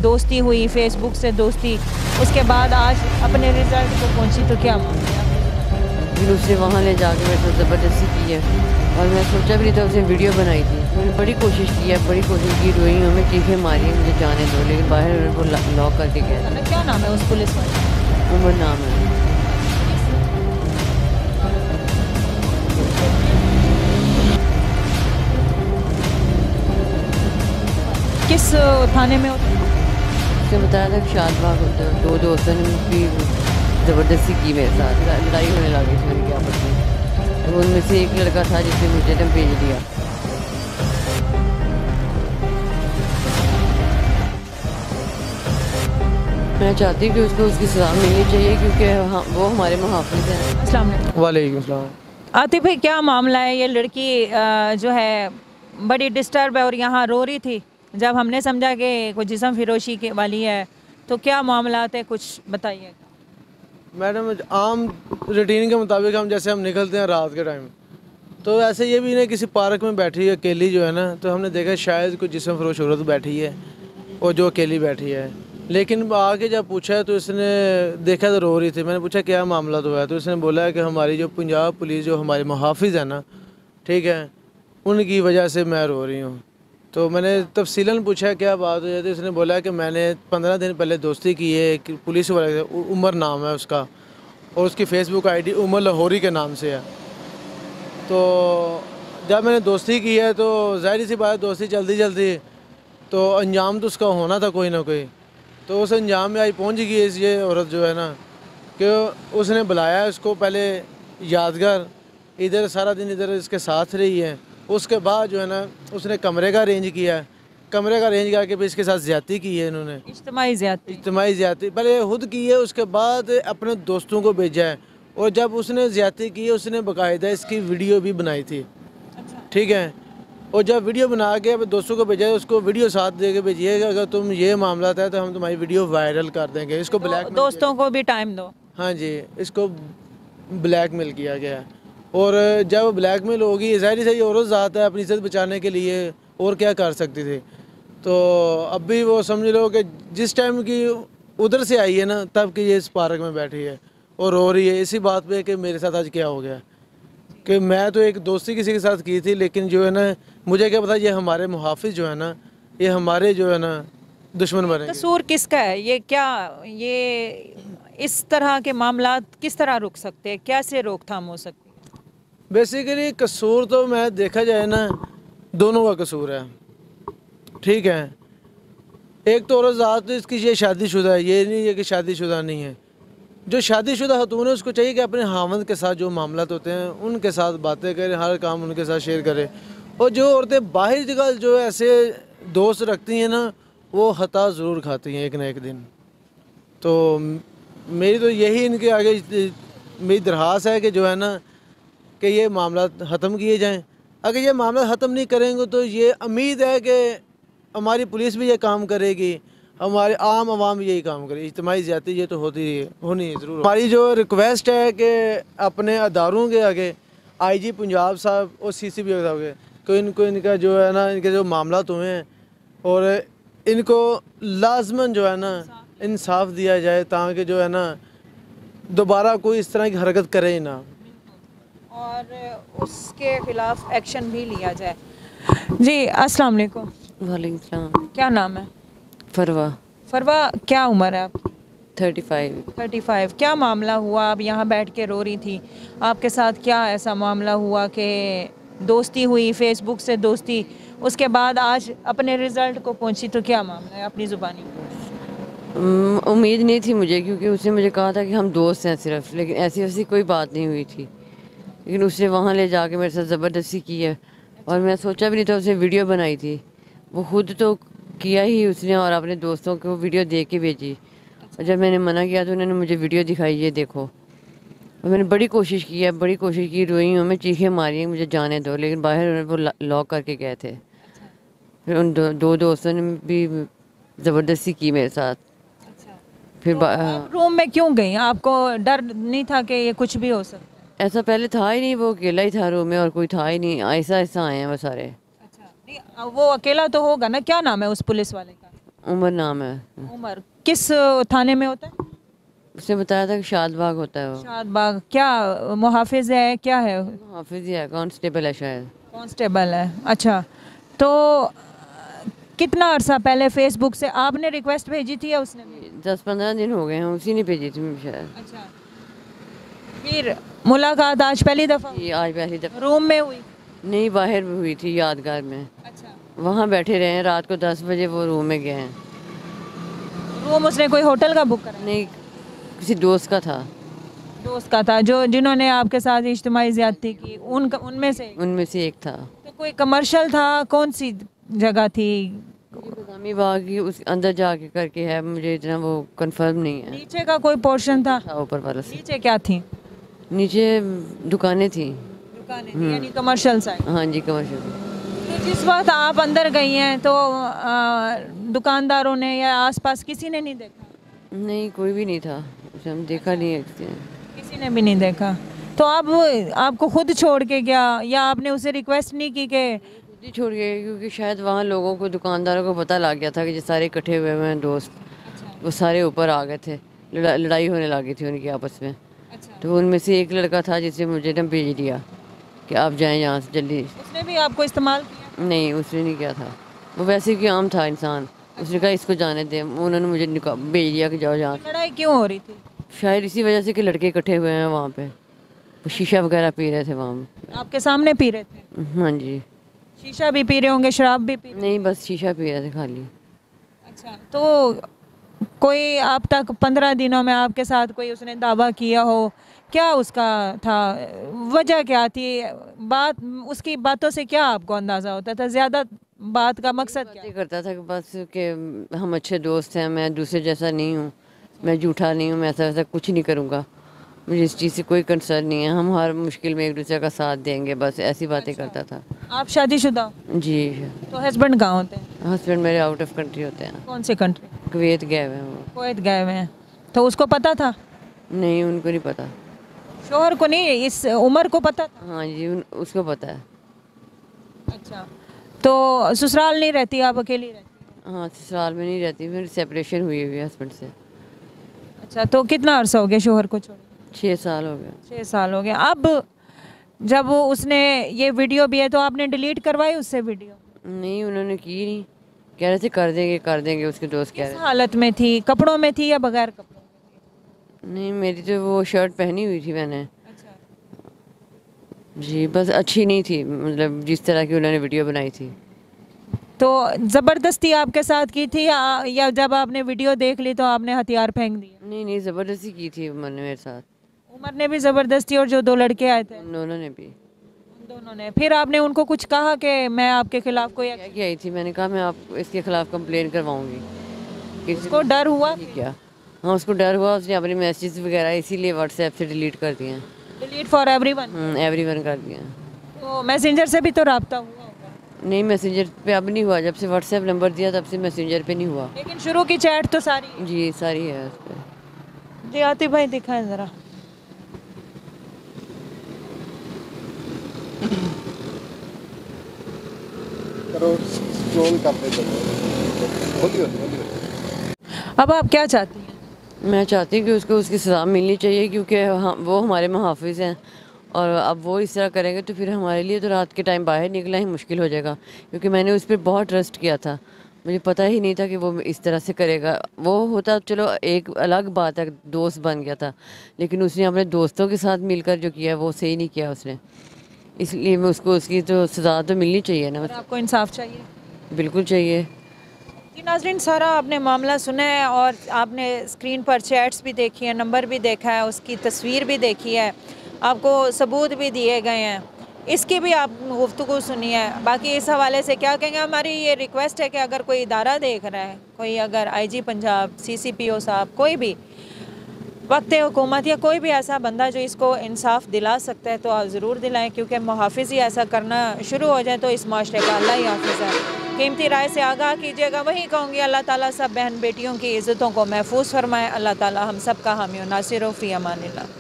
दोस्ती हुई, फेसबुक से दोस्ती, उसके बाद आज अपने रिजल्ट को पहुंची, तो क्या मामला है? फिर उसे वहाँ ले जाके मेरे साथ ज़बरदस्ती की है और मैं सोचा भी नहीं था। उसे वीडियो बनाई थी, मैंने बड़ी कोशिश की है, बड़ी कोशिश की, रोई हूँ, मैं चीखें मारी है मुझे जाने दो, लेकिन बाहर उनको लॉक करके गया। क्या नाम है उस पुलिस वाले? उमर नाम है। किस थाने में होता है? उसने बताया था कि शादबाग होता है। दो दोस्तों ने भी ज़बरदस्ती की मेरे साथ, लड़ाई होने लगी थी उनकी आपस में। तो उनमें से एक लड़का था जिसने मुझे ना भेज दिया। मैं चाहती हूँ कि उसको उसकी सज़ा मिलनी चाहिए, क्योंकि वो हमारे मुहाफ़िज़ हैं। अस्सलाम वालेकुम। वालेकुम सलाम। आतिफ भाई, क्या मामला है? ये लड़की जो है बड़ी डिस्टर्ब है और यहाँ रो रही थी। जब हमने समझा कि कोई जिस्म फिरोशी के वाली है, तो क्या मामला है, कुछ बताइए। मैडम, आम रूटीन के मुताबिक हम जैसे हम निकलते हैं रात के टाइम, तो ऐसे ये भी नहीं किसी पार्क में बैठी है अकेली जो है ना, तो हमने देखा शायद कोई जिस्म फरोश औरत बैठी है और जो अकेली बैठी है। लेकिन आके जब पूछा तो इसने देखा तो रो रही थी। मैंने पूछा क्या मामला तो है, तो इसने बोला है कि हमारी जो पंजाब पुलिस जो हमारे मुहाफिज है ना, ठीक है, उनकी वजह से मैं रो रही हूँ। तो मैंने तफसीलन पूछा क्या बात हुई है, तो इसने बोला कि मैंने 15 दिन पहले दोस्ती की है एक पुलिस वाले से, उमर नाम है उसका, और उसकी फ़ेसबुक आईडी उमर लाहौरी के नाम से है। तो जब मैंने दोस्ती की है तो ज़ाहिर सी बात, दोस्ती चलती चलती तो अंजाम तो उसका होना था कोई ना कोई। तो उस अंजाम में आज पहुंच गई है ये औरत जो है ना, कि उसने बुलाया उसको पहले यादगार, इधर सारा दिन इधर इसके साथ रही है। उसके बाद जो है ना उसने कमरे का अरेंज किया है, कमरे का अरेंज करके फिर इसके साथ ज़्यादती की है इन्होंने, इज्तिमाई ज़्यादती पहले खुद की है, उसके बाद अपने दोस्तों को भेजा है। और जब उसने ज़्यादती की है उसने बाकायदा इसकी वीडियो भी बनाई थी, ठीक है। और जब वीडियो बना के अब दोस्तों को भेजा है, उसको वीडियो साथ दे के भेजिएगा, अगर तुम ये मामला है तो हम तुम्हारी वीडियो वायरल कर देंगे। इसको ब्लैक दोस्तों को भी टाइम दो। हाँ जी, इसको ब्लैकमेल किया गया है। और जब ब्लैकमेल होगी, ज़ाहिर से औरत ज़ात है, अपनी इज्जत बचाने के लिए और क्या कर सकती थी। तो अब भी वो समझ लो कि जिस टाइम की उधर से आई है ना, तब कि ये इस पार्क में बैठी है और रो रही है इसी बात पे कि मेरे साथ आज क्या हो गया। कि मैं तो एक दोस्ती किसी के साथ की थी, लेकिन जो है ना मुझे क्या पता ये हमारे मुहाफिज जो है ना, ये हमारे जो है ना दुश्मन बने। कसूर किसका है? ये क्या, ये इस तरह के मामला किस तरह रुक सकते हैं, कैसे रोकथाम हो सकती है? बेसिकली कसूर तो मैं देखा जाए ना दोनों का कसूर है, ठीक है। एक तो औरत ज़ात इसकी ये शादीशुदा है, ये नहीं है कि शादीशुदा नहीं है। जो शादीशुदा खतून है उसको चाहिए कि अपने हामद के साथ जो मामला होते हैं उनके साथ बातें करें, हर काम उनके साथ शेयर करें। और जो औरतें बाहर जगह जो ऐसे दोस्त रखती हैं ना, वो खता ज़रूर खाती हैं एक ना एक दिन। तो मेरी तो यही इनके आगे मेरी दरख्वास्त है कि जो है ना कि ये मामला ख़त्म किए जाएं। अगर ये मामला ख़त्म नहीं करेंगे तो ये उम्मीद है कि हमारी पुलिस भी ये काम करेगी, हमारे आम आवाम भी यही काम करे। इज्तिमाई ज़्यादती ये तो होती है, होनी ज़रूर। हमारी जो रिक्वेस्ट है कि अपने अदारों के आगे IG पंजाब साहब और CCB साहब के को इनको इनका जो है ना इनके जो मामला हुए हैं और इनको लाजमन जो है ना इंसाफ दिया जाए, ताकि जो है ना दोबारा कोई इस तरह की हरकत करे ही ना और उसके खिलाफ एक्शन भी लिया जाए। जी अस्सलाम वालेकुम। वालेकुम सलाम। क्या नाम है? फरवा। फरवा, क्या उम्र है आपकी? 35। क्या मामला हुआ? आप यहाँ बैठ के रो रही थी, आपके साथ क्या ऐसा मामला हुआ कि दोस्ती हुई, फेसबुक से दोस्ती, उसके बाद आज अपने रिज़ल्ट को पहुंची, तो क्या मामला है? अपनी ज़ुबानी। उम्मीद नहीं थी मुझे, क्योंकि उसने मुझे कहा था कि हम दोस्त हैं सिर्फ, लेकिन ऐसी वैसी कोई बात नहीं हुई थी। लेकिन उसने वहाँ ले जाके मेरे साथ ज़बरदस्ती की है और मैं सोचा भी नहीं था। उसने वीडियो बनाई थी, वो खुद तो किया ही उसने, और अपने दोस्तों को वीडियो दे के भेजी। और जब मैंने मना किया तो उन्होंने मुझे वीडियो दिखाई, ये देखो। और मैंने बड़ी कोशिश की है, बड़ी कोशिश की, रोई हूँ, मैं चीखें मारी मुझे जाने दो, लेकिन बाहर वो लॉक करके गए थे। फिर उन दो दोस्तों ने भी ज़बरदस्ती की मेरे साथ। फिर तो आप रूम में क्यों गई? आपको डर नहीं था कि ये कुछ भी हो सकता है? ऐसा पहले था ही नहीं, वो अकेला ही था रूम में और कोई था ही नहीं। ऐसा ऐसा आए हैं वो सारे। अच्छा, नहीं वो अकेला तो होगा ना। क्या नाम है उस पुलिस वाले का? उमर नाम है। उमर किस थाने में होता है? उसने बताया था कि शादबाग होता है वो। शादबाग। क्या मुहाफिज है, क्या है? हाफिज ही है, कांस्टेबल है शायद। कांस्टेबल है। अच्छा, तो कितना अरसा पहले फेसबुक से आपने रिक्वेस्ट भेजी थी या उसने भेजी? 10-15 दिन हो गए हैं, उसी ने भेजी थी शायद। अच्छा, फिर मुलाकात आज पहली दफ़ा ये आज पहली दफा रूम में हुई? नहीं, बाहर हुई थी यादगार में। अच्छा, वहाँ बैठे रहे हैं, रात को 10 बजे वो रूम में गए हैं। रूम उसने कोई होटल का बुक करा? नहीं, किसी दोस्त का था। दोस्त का था, जो जिन्होंने आपके साथ इज्तिमाई ज़्यादती की, उनका उनमें से? उनमें से एक था। तो कोई कमर्शियल था? कौन सी जगह थी? ये बदामी बाग की उस अंदर जाके करके है, मुझे इतना वो कंफर्म नहीं है। नीचे का कोई पोर्शन था? ऊपर वाला से नीचे क्या थी? नीचे दुकानें थी। दुकानें थी, यानी कमर्शियल साइड। हाँ जी, कमर्शियल। तो जिस वक्त आप अंदर गई हैं तो दुकानदारों ने या आसपास किसी ने नहीं देखा? नहीं, कोई भी नहीं था, उसे हम देखा नहीं है किसी ने। किसी ने भी नहीं देखा। तो अब आपको खुद छोड़ के गया या आपने उसे रिक्वेस्ट नहीं की कि? खुद ही छोड़ गए, क्योंकि शायद वहाँ लोगों को, दुकानदारों को पता लग गया था कि जो सारे इकट्ठे हुए हुए हैं दोस्त, वो सारे ऊपर आ गए थे। लड़ाई होने लगी थी उनकी आपस में। तो उनमें से एक लड़का था जिसे मुझे ना भेज दिया कि आप जाएं यहाँ से जल्दी। उसने भी आपको इस्तेमाल किया? नहीं, उसने नहीं किया था, वो वैसे कि आम था इंसान। उसने कहा इसको जाने दे, उन्होंने मुझे भेज दिया कि जाओ यहाँ से। लड़ाई क्यों हो रही थी? शायद इसी वजह से कि लड़के इकट्ठे हुए हैं वहाँ पे, वो शीशा वगैरह पी रहे थे वहाँ। आपके सामने पी रहे थे? हाँ जी। शीशा भी पी रहे होंगे, शराब भी पी रहे? नहीं, बस शीशा पी रहे थे खाली। अच्छा, तो कोई अब तक 15 दिनों में आपके साथ कोई उसने दावा किया हो? क्या उसका था, वजह क्या थी? बात, उसकी बातों से क्या आपको अंदाज़ा होता था? ज़्यादा बात का मकसद क्या? बातें करता था कि बस कि हम अच्छे दोस्त हैं, मैं दूसरे जैसा नहीं हूँ, मैं झूठा नहीं हूँ, मैं ऐसा वैसा कुछ नहीं करूँगा, मुझे इस चीज़ से कोई कंसर्न नहीं है, हम हर मुश्किल में एक दूसरे का साथ देंगे, बस ऐसी बातें करता था। आप शादीशुदा हो? जी। तो हस्बैंड कहाँ होते हैं? हस्बैंड मेरे आउट ऑफ कंट्री होते हैं, कौन सी कंट्री? कुवैत गए हुए हैं वो। कुवैत गए हुए हैं। तो उसको पता था? नहीं, उनको नहीं पता। शोहर को नहीं, इस उमर को पता था? हाँ जी, उसको पता है। अच्छा, तो ससुराल नहीं रहती, आप अकेली रहती? हाँ, ससुराल में नहीं रहती, फिर सेपरेशन हुई हुई है हस्बैंड से। अच्छा, तो कितना अरसा हो गया शोहर को छोड़े? 6 साल हो गए। 6 साल हो गए। अब जब वो उसने ये वीडियो भी है तो आपने डिलीट करवाई उससे वीडियो? नहीं, उन्होंने की नहीं, कह रहे थे कर देंगे, उसके दोस्त कह किस रहे हालत में थी? कपड़ों में थी या बगैर कपड़ों में? थे। नहीं, मेरी तो वो शर्ट पहनी हुई थी मैंने। अच्छा, जी, बस अच्छी नहीं थी, मतलब जिस तरह की उन्होंने वीडियो बनाई थी। तो ज़बरदस्ती आपके साथ की थी या जब आपने वीडियो देख ली तो आपने हथियार फेंक दिए? नहीं, ज़बरदस्ती की थी उन्होंने मेरे साथ। उमर ने भी ज़बरदस्ती और जो 2 लड़के आए थे उन दोनों ने भी। उन दोनों ने? फिर आपने उनको कुछ कहा कि मैं आपके खिलाफ कोई क्या की आई थी, मैंने कहा मैं आप इसके खिलाफ कंप्लेन करवाऊंगी। किसी को डर हुआ? क्या? हाँ, उसको डर हुआ, उसने अपने मैसेज वगैरह इसीलिए व्हाट्सएप से डिलीट कर दिए हैं। Delete for everyone? एवरीवन कर दिए हैं। तो मैसेंजर से भी तो रब्ता हुआ होगा? नहीं, मैसेंजर पे अब नहीं हुआ, जब से व्हाट्सएप नंबर दिया तब से मैसेंजर पे नहीं हुआ। लेकिन शुरू की चैट तो सारी? जी, सारी है उस पर। जी आतिफ भाई दिखाएं ज़रा। करो, स्क्रॉल करते चलो। बोलिए। अब आप क्या चाहती हैं? मैं चाहती हूँ कि उसको उसकी सज़ा मिलनी चाहिए, क्योंकि वो हमारे मुहाफिज हैं, और अब वो इस तरह करेंगे तो फिर हमारे लिए तो रात के टाइम बाहर निकलना ही मुश्किल हो जाएगा, क्योंकि मैंने उस पर बहुत ट्रस्ट किया था, मुझे पता ही नहीं था कि वो इस तरह से करेगा। वो होता चलो एक अलग बात है, दोस्त बन गया था, लेकिन उसने अपने दोस्तों के साथ मिलकर जो किया वो सही नहीं किया उसने, इसलिए मैं उसको उसकी तो सज़ा तो मिलनी चाहिए ना। और आपको इंसाफ चाहिए? बिल्कुल चाहिए। जी नाज़रीन, सारा आपने मामला सुना है और आपने स्क्रीन पर चैट्स भी देखी है, नंबर भी देखा है, उसकी तस्वीर भी देखी है, आपको सबूत भी दिए गए हैं, इसकी भी आप गुफ्तगू सुनी है। बाकी इस हवाले से क्या कहेंगे, हमारी ये रिक्वेस्ट है कि अगर कोई इदारा देख रहा है, कोई अगर IG पंजाब, CCPO साहब, कोई भी वक्त हुकूमत या कोई भी ऐसा बंदा जो इसको इंसाफ दिला सकता है तो आप ज़रूर दिलाएं, क्योंकि मुहाफिज ही ऐसा करना शुरू हो जाए तो इस माशरे का अल्लाह ही हाफिज़ है। कीमती राय से आगाह कीजिएगा। वही कहूँगी, अल्लाह ताला सब बहन बेटियों की इज़्ज़तों को महफूज फरमाए। अल्लाह ताला हम सब का हामी नासिर फ़ी अमानिल्लाह।